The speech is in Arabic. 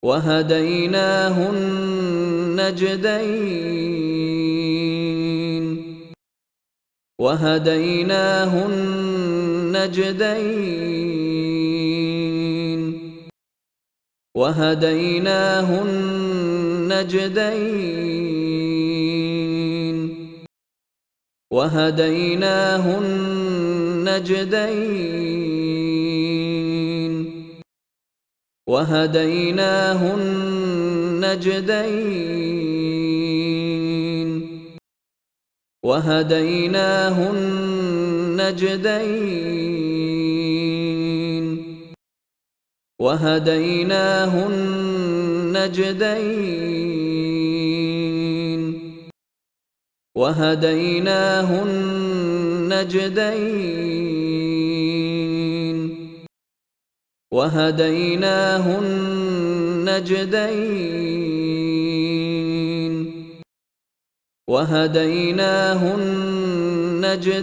وهديناه النجدين وهديناه النجدين وهديناه النجدين وهديناه النجدين وهديناه النجدين وهديناه النجدين وهديناه النجدين وهديناه النجدين وهديناه النجدين وهديناه النجدين